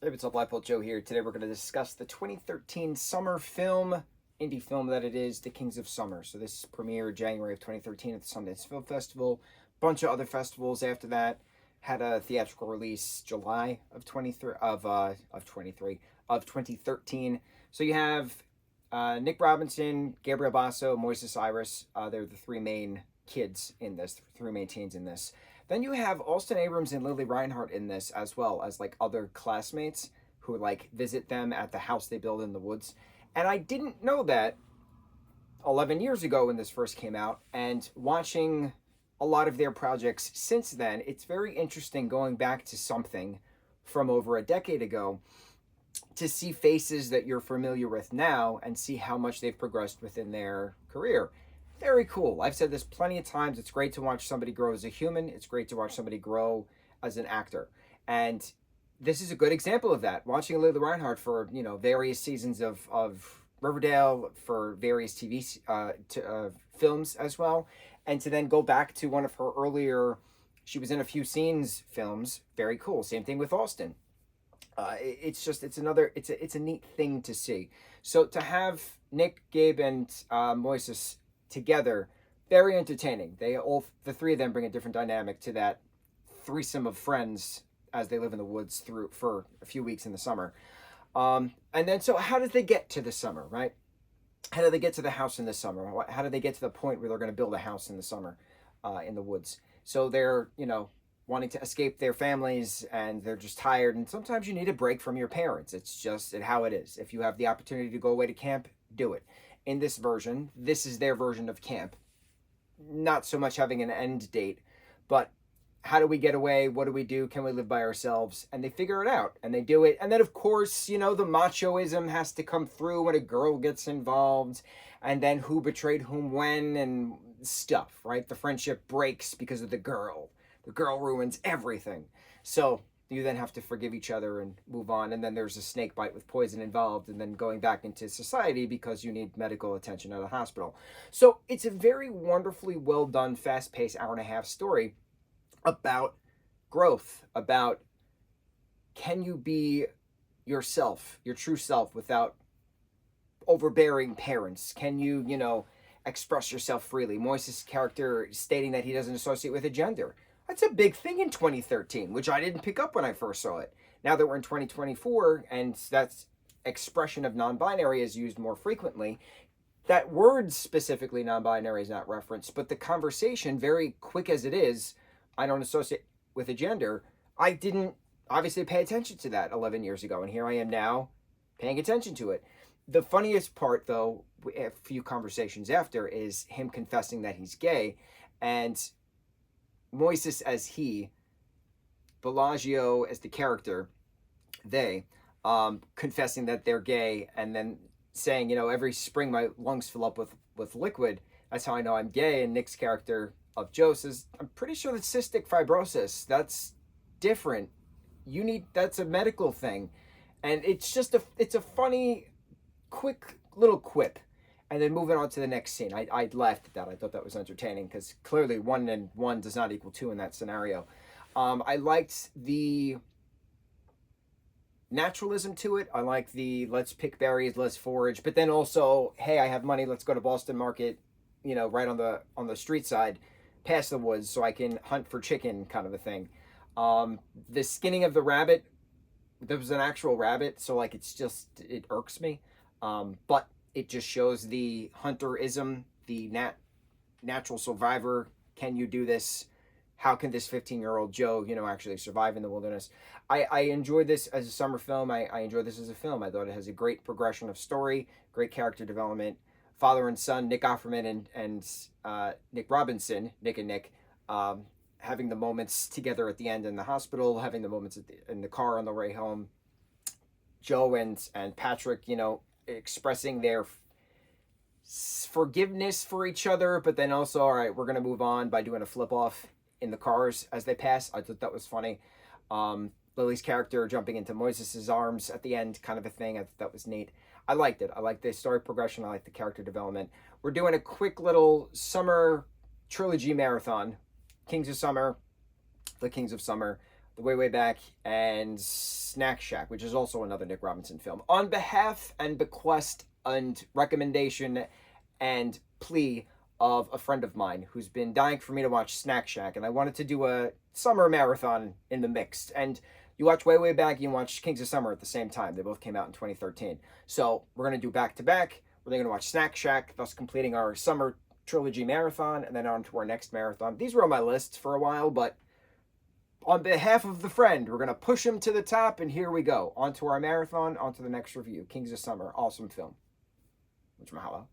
Hey, what's up, lightboltjoe here. Today we're going to discuss the 2013 summer film, indie film that it is, The Kings of Summer. So this premiered January of 2013 at the Sundance Film Festival. Bunch of other festivals after that. Had a theatrical release July of 2013. So you have Nick Robinson, Gabriel Basso, Moises Iris. They're the three main kids in this, three main teens in this. Then you have Austin Abrams and Lily Reinhart in this, as well as like other classmates who like visit them at the house they build in the woods. And I didn't know that 11 years ago when this first came out, and watching a lot of their projects since then, it's very interesting going back to something from over a decade ago to see faces that you're familiar with now and see how much they've progressed within their career. Very cool. I've said this plenty of times. It's great to watch somebody grow as a human. It's great to watch somebody grow as an actor. And this is a good example of that. Watching Lily Reinhart for, various seasons of Riverdale, for various TV films as well. And to then go back to one of her earlier, she was in a few scenes films. Very cool. Same thing with Austin. It's a neat thing to see. So to have Nick, Gabe, and Moises together, very entertaining. The three of them bring a different dynamic to that threesome of friends as they live in the woods for a few weeks in the summer. And then, so how did they get to the summer, right? How do they get to the house in the summer? How do they get to the point where they're going to build a house in the summer in the woods? So they're, wanting to escape their families, and they're just tired. And sometimes you need a break from your parents. It's just how it is. If you have the opportunity to go away to camp, do it. In this version, this is their version of camp. Not so much having an end date, but how do we get away? What do we do? Can we live by ourselves? And they figure it out, and they do it. And then, of course, the machoism has to come through when a girl gets involved, and then who betrayed whom when and stuff, right? The friendship breaks because of the girl. The girl ruins everything. So you then have to forgive each other and move on. And then there's a snake bite with poison involved, and then going back into society because you need medical attention at a hospital. So it's a very wonderfully well done, fast-paced hour-and-a-half story about growth, about can you be yourself, your true self, without overbearing parents? Can you, express yourself freely? Moises' character stating that he doesn't associate with a gender. That's a big thing in 2013, which I didn't pick up when I first saw it. Now that we're in 2024, and that's expression of non-binary is used more frequently, that word specifically non-binary is not referenced, but the conversation, very quick as it is, I don't associate with a gender. I didn't obviously pay attention to that 11 years ago, and here I am now paying attention to it. The funniest part, though, a few conversations after, is him confessing that he's gay, and Moises as he, Bellagio as the character, they, confessing that they're gay, and then saying, every spring my lungs fill up with liquid. That's how I know I'm gay. And Nick's character of Joe says, I'm pretty sure that's cystic fibrosis. That's different. That's a medical thing. And it's a funny, quick little quip. And then moving on to the next scene, I laughed at that. I thought that was entertaining because clearly 1 and 1 does not equal 2 in that scenario. I liked the naturalism to it. I like the let's pick berries, let's forage, but then also, hey, I have money, let's go to Boston Market, right on the street side, past the woods, so I can hunt for chicken, kind of a thing. The skinning of the rabbit, there was an actual rabbit, so like it irks me, but it just shows the hunterism, the natural survivor. Can you do this? How can this 15-year-old Joe, actually survive in the wilderness? I enjoyed this as a summer film. I enjoyed this as a film. I thought it has a great progression of story, great character development. Father and son, Nick Offerman and Nick Robinson, Nick and Nick, having the moments together at the end in the hospital, having the moments in the car on the way home. Joe and Patrick, expressing their forgiveness for each other, but then also, all right, we're going to move on by doing a flip off in the cars as they pass. I thought that was funny. Lily's character jumping into Moises' arms at the end, kind of a thing. I thought that was neat. I liked it. I liked the story progression. I liked the character development. We're doing a quick little summer trilogy marathon. Kings of Summer, The Kings of Summer. The Way, Way Back, and Snack Shack, which is also another Nick Robinson film. On behalf and bequest and recommendation and plea of a friend of mine who's been dying for me to watch Snack Shack, and I wanted to do a summer marathon in the mix. And you watch Way, Way Back, you watch Kings of Summer at the same time. They both came out in 2013. So we're going to do back-to-back. We're then going to watch Snack Shack, thus completing our summer trilogy marathon, and then on to our next marathon. These were on my lists for a while, but on behalf of the friend, we're going to push him to the top, and here we go. On to our marathon, on to the next review. Kings of Summer, awesome film. Mucho mahalo.